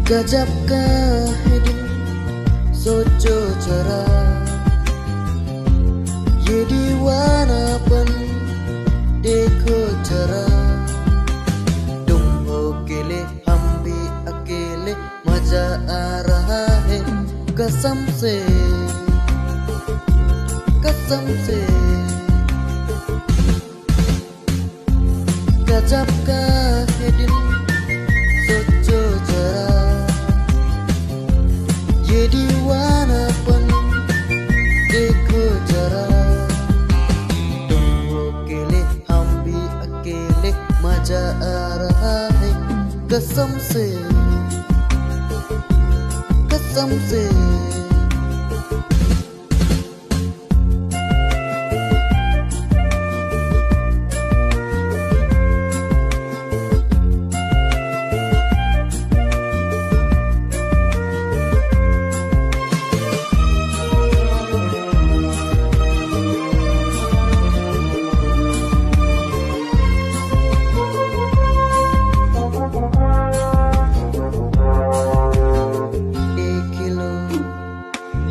गजब का है दिन, सोचो जरा ये दीवानापन देखो जरा। तुम हो अकेले हम भी अकेले, मजा आ रहा है कसम से कसम से। गजब का है दिन, सोचो जरा ये दीवानापन देखो जरा। तुम हो अकेले हम भी अकेले, मजा आ रहा है कसम से कसम से।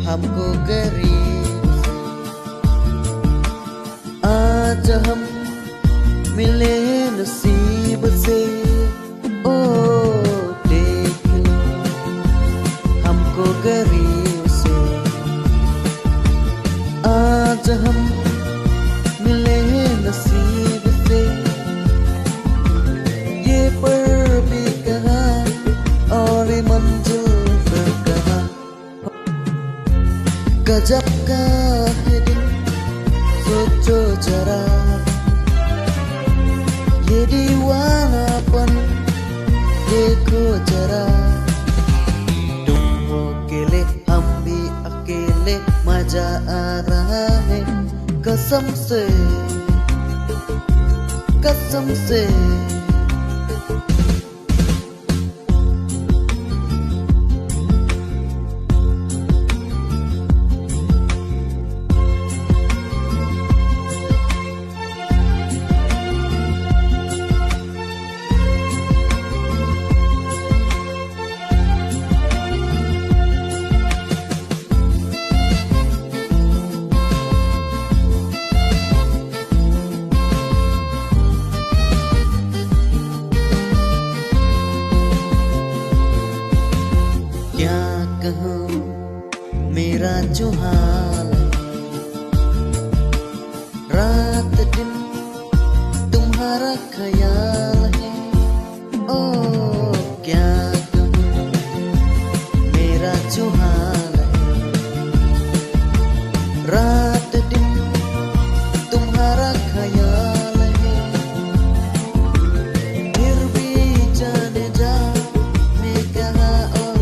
हमको करीब से आज हम मिले नसीब से। ओ देख लो हमको करीब से, आज हम मिले नसीब से। ये पर भी कहा और ये मंजिल पर कहा। गजब का है दिन, सोचो जरा ये दीवानापन देखो जरा। तुम हो अकेले हम भी अकेले, मजा आ रहा है कसम से कसम से। क्या कहूँ मेरा जो हाल है, रात दिन तुम्हारा ख्याल है। ओ क्या कहूँ मेरा जो हाल है, रात दिन तुम्हारा ख्याल है। फिर भी जाने जा मैं कहा और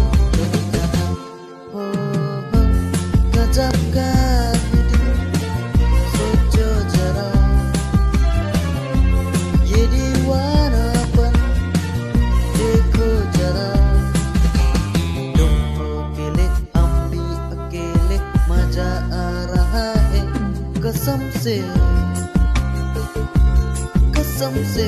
गजब का है दिन, सोचो जरा ये दीवानापन देखो जरा। तुम हो अकेले हम भी अकेले, मजा आ रहा है कसम से कसम से।